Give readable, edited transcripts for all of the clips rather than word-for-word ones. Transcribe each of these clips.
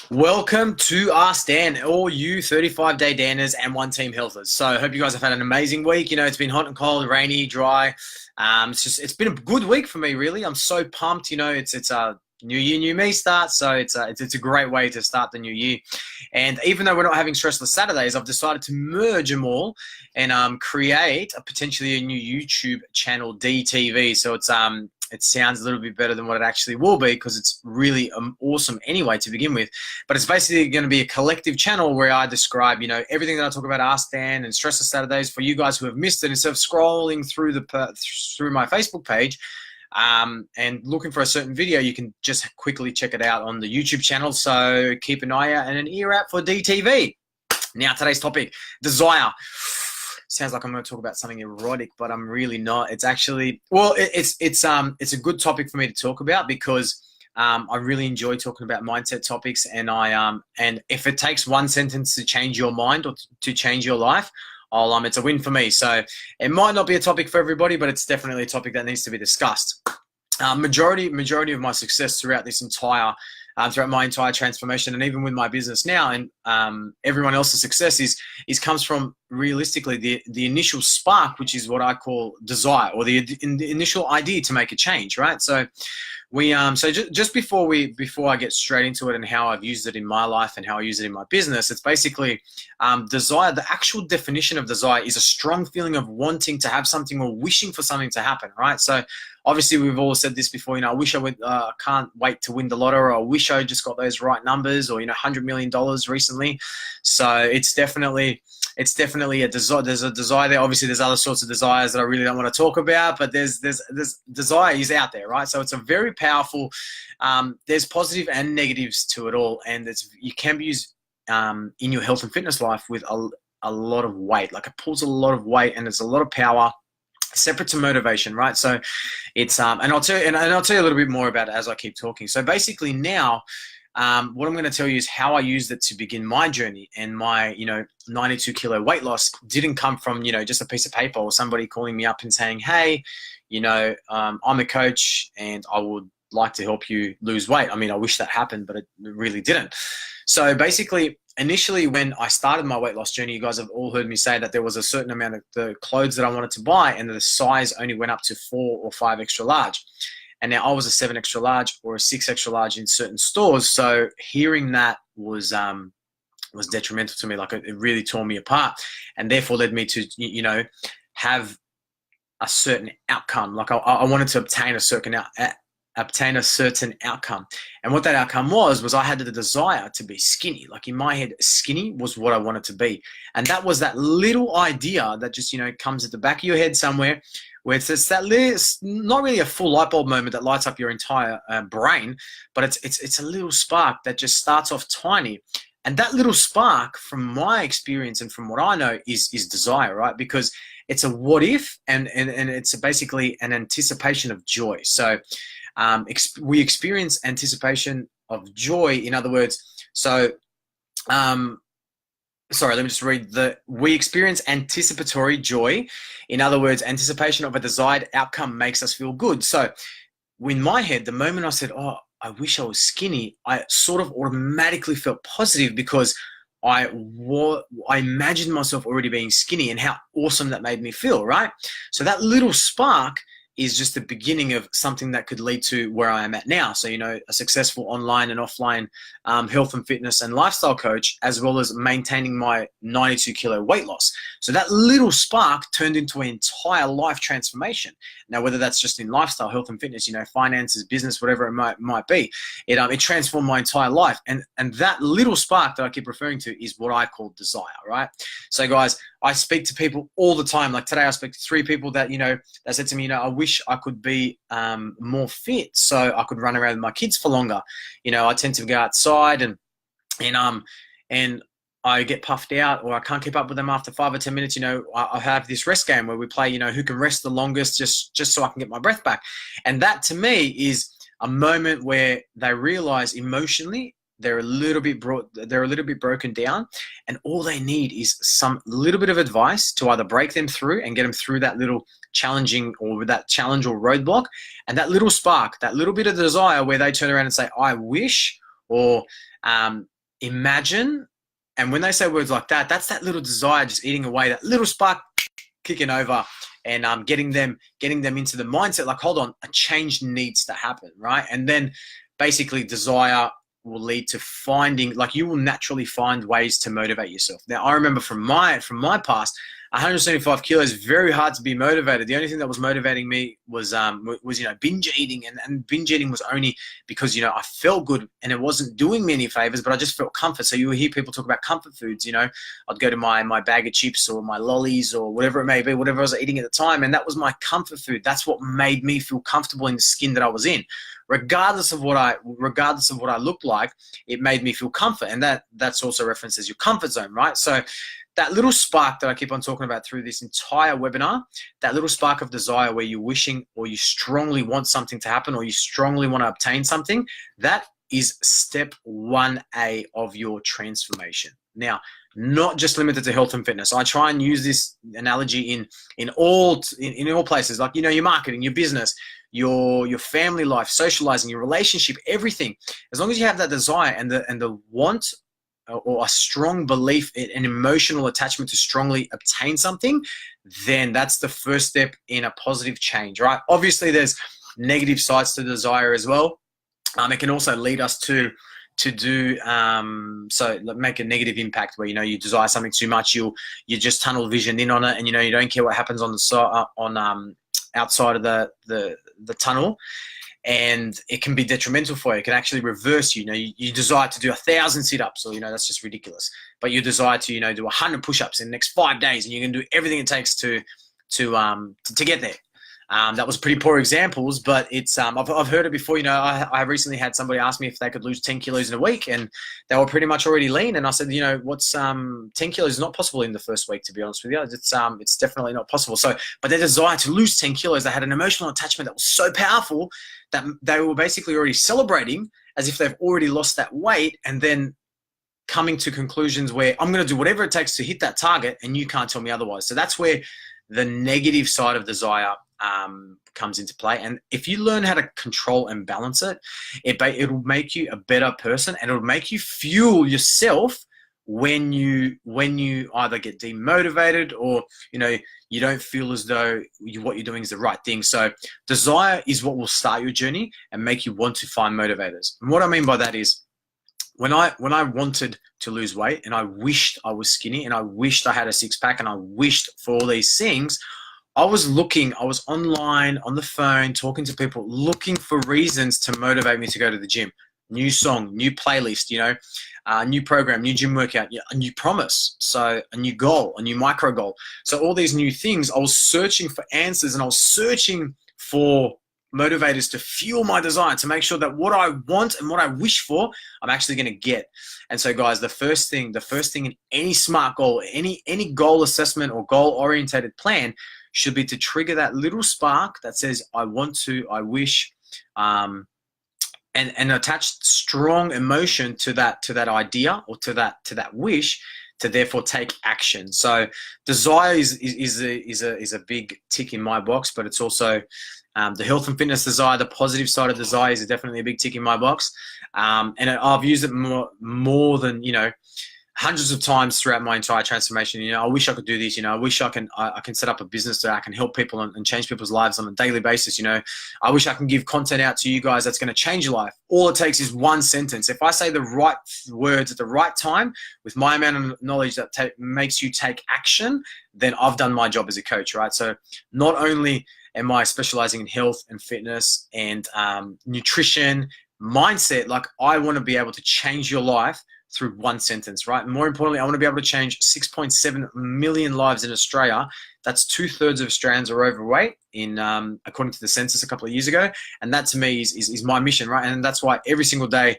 Welcome to Ask Dan, all you 35-day Danners and one team healthers. So I hope you guys have had an amazing week. You know, it's been hot and cold, rainy, dry. It's been a good week for me, really. I'm so pumped. You know, it's a new year, new me start. So it's a great way to start the new year. And even though we're not having stressless Saturdays, I've decided to merge them all and create potentially a new YouTube channel, DTV. So it sounds a little bit better than what it actually will be because it's really awesome anyway to begin with. But it's basically going to be a collective channel where I describe, you know, everything that I talk about Ask Dan and Stressless Saturdays for you guys who have missed it. Instead of scrolling through my Facebook page and looking for a certain video, you can just quickly check it out on the YouTube channel. So keep an eye out and an ear out for DTV. Now, today's topic, desire. Sounds like I'm going to talk about something erotic, but I'm really not. It's actually, well, it's a good topic for me to talk about because I really enjoy talking about mindset topics, and and if it takes one sentence to change your mind or to change your life, it's a win for me. So it might not be a topic for everybody, but it's definitely a topic that needs to be discussed. Majority of my success throughout this throughout my entire transformation, and even with my business now, and everyone else's success is comes from realistically the initial spark, which is what I call desire, or the initial idea to make a change, right? So just before I get straight into it and how I've used it in my life and how I use it in my business, it's basically desire. The actual definition of desire is a strong feeling of wanting to have something or wishing for something to happen, right? So obviously we've all said this before, you know, I wish can't wait to win the lotto, or I wish I just got those right numbers, or, you know, $100 million recently. So it's definitely a desire. There's a desire there. Obviously, there's other sorts of desires that I really don't want to talk about, but there's desire is out there, right? So it's a very powerful. There's positive and negatives to it all, and you can be used in your health and fitness life with a lot of weight. Like, it pulls a lot of weight, and there's a lot of power separate to motivation, right? So it's and I'll tell you a little bit more about it as I keep talking. So basically now, what I'm going to tell you is how I used it to begin my journey. And my, 92 kilo weight loss didn't come from, just a piece of paper or somebody calling me up and saying, hey, I'm a coach and I would like to help you lose weight. I mean, I wish that happened, but it really didn't. So basically, initially when I started my weight loss journey, you guys have all heard me say that there was a certain amount of the clothes that I wanted to buy, and the size only went up to 4 or 5 extra large. And now I was a 7 extra large or a 6 extra large in certain stores. So hearing that was detrimental to me. Like, it really tore me apart, and therefore led me to, have a certain outcome. Like, I wanted to obtain a certain outcome. And what that outcome was I had the desire to be skinny. Like, in my head, skinny was what I wanted to be. And that was that little idea that just, comes at the back of your head somewhere, where it's not really a full light bulb moment that lights up your entire brain, but it's a little spark that just starts off tiny. And that little spark, from my experience and from what I know, is desire, right? Because it's a what if, and it's basically an anticipation of joy. So we experience anticipation of joy. In other words, sorry, let me just read we experience anticipatory joy. In other words, anticipation of a desired outcome makes us feel good. So in my head, the moment I said, oh, I wish I was skinny, I sort of automatically felt positive, because I imagined myself already being skinny and how awesome that made me feel, right? So that little spark is just the beginning of something that could lead to where I am at now. So, a successful online and offline health and fitness and lifestyle coach, as well as maintaining my 92 kilo weight loss. So that little spark turned into an entire life transformation. Now, whether that's just in lifestyle, health and fitness, finances, business, whatever it might be, it transformed my entire life. And that little spark that I keep referring to is what I call desire, right? So guys, I speak to people all the time. Like today, I spoke to 3 people that, that said to me, I wish I could be more fit so I could run around with my kids for longer. I tend to go outside and I get puffed out, or I can't keep up with them after 5 or 10 minutes. I have this rest game where we play, who can rest the longest, just so I can get my breath back. And that to me is a moment where they realize emotionally they're a little bit broken down, and all they need is some little bit of advice to either break them through and get them through that little challenging, or that challenge or roadblock, and that little spark, that little bit of desire where they turn around and say, I wish, or imagine. And when they say words like that, that's that little desire just eating away, that little spark kicking over, and getting them into the mindset like, hold on, a change needs to happen, right? And then basically desire will lead to finding, like, you will naturally find ways to motivate yourself. Now, I remember from my past, 175 kilos, very hard to be motivated. The only thing that was motivating me was binge eating, and binge eating was only because I felt good and it wasn't doing me any favors, but I just felt comfort. So you will hear people talk about comfort foods. I'd go to my bag of chips or my lollies or whatever it may be, whatever I was eating at the time, and that was my comfort food. That's what made me feel comfortable in the skin that I was in. Regardless of what I looked like, it made me feel comfort, and that's also referenced as your comfort zone, right? So that little spark that I keep on talking about through this entire webinar, that little spark of desire where you're wishing or you strongly want something to happen or you strongly want to obtain something, that is step 1A of your transformation. Now, not just limited to health and fitness. I try and use this analogy in all places, like your marketing, your business, your family life, socializing, your relationship, everything. As long as you have that desire and the want or a strong belief, an emotional attachment to strongly obtain something, then that's the first step in a positive change, right? Obviously, there's negative sides to desire as well. It can also lead us to make a negative impact where you desire something too much, you just tunnel vision in on it, and you don't care what happens on the side outside of the tunnel. And it can be detrimental for you. It can actually reverse you. You desire to do 1,000 sit-ups, or that's just ridiculous. But you desire to do 100 push-ups in the next 5 days, and you can do everything it takes to get there. That was pretty poor examples, but it's I've heard it before. I recently had somebody ask me if they could lose 10 kilos in a week, and they were pretty much already lean. And I said, what's 10 kilos is not possible in the first week, to be honest with you. It's definitely not possible. So, but their desire to lose 10 kilos, they had an emotional attachment that was so powerful that they were basically already celebrating as if they've already lost that weight, and then coming to conclusions where I'm going to do whatever it takes to hit that target, and you can't tell me otherwise. So that's where the negative side of desire comes into play. And if you learn how to control and balance it, it'll make you a better person, and it'll make you fuel yourself when you either get demotivated or you don't feel as though what you're doing is the right thing. So desire is what will start your journey and make you want to find motivators. And what I mean by that is, when I wanted to lose weight, and I wished I was skinny, and I wished I had a six-pack, and I wished for all these things, I was online, on the phone, talking to people, looking for reasons to motivate me to go to the gym. New song, new playlist, new program, new gym workout, a new promise, so a new goal, a new micro goal. So all these new things, I was searching for answers, and I was searching for motivators to fuel my desire, to make sure that what I want and what I wish for, I'm actually going to get. And so, guys, the first thing in any SMART goal, any goal assessment or goal-orientated plan should be to trigger that little spark that says, I want to, I wish, and attach strong emotion to that idea or to that wish, to therefore take action. So desire is a big tick in my box, but it's also the health and fitness desire, the positive side of desire, is definitely a big tick in my box. And I've used it more than hundreds of times throughout my entire transformation. I wish I could do this. I wish I can set up a business that I can help people and change people's lives on a daily basis. I wish I can give content out to you guys that's going to change your life. All it takes is one sentence. If I say the right words at the right time with my amount of knowledge that makes you take action, then I've done my job as a coach, right? So not only am I specializing in health and fitness and nutrition, mindset, like I want to be able to change your life through one sentence, right? And more importantly, I want to be able to change 6.7 million lives in Australia. That's 2/3 of Australians are overweight, according to the census a couple of years ago. And that to me is my mission, right? And that's why every single day,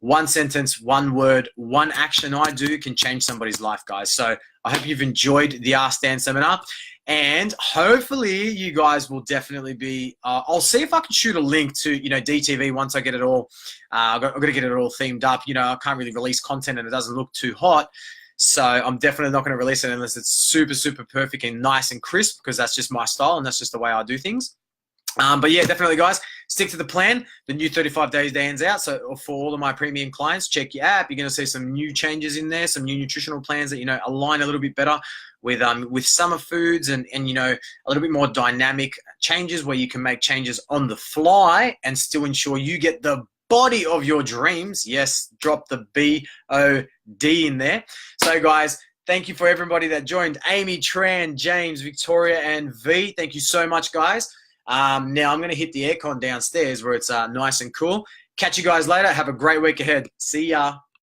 one sentence, one word, one action I do can change somebody's life, guys. So I hope you've enjoyed the Ask Dan seminar. And hopefully you guys will definitely be, I'll see if I can shoot a link to, DTV once I get it all, I've got to get it all themed up. I can't really release content and it doesn't look too hot. So I'm definitely not going to release it unless it's super, super perfect and nice and crisp, because that's just my style and that's just the way I do things. But yeah, definitely, guys, stick to the plan. The new 35 days Dan's out. So for all of my premium clients, check your app. You're going to see some new changes in there, some new nutritional plans that, align a little bit better with summer foods and, a little bit more dynamic changes where you can make changes on the fly and still ensure you get the body of your dreams. Yes, drop the BOD in there. So, guys, thank you for everybody that joined. Amy, Tran, James, Victoria, and V. Thank you so much, guys. Now I'm going to hit the aircon downstairs where it's nice and cool. Catch you guys later. Have a great week ahead. See ya.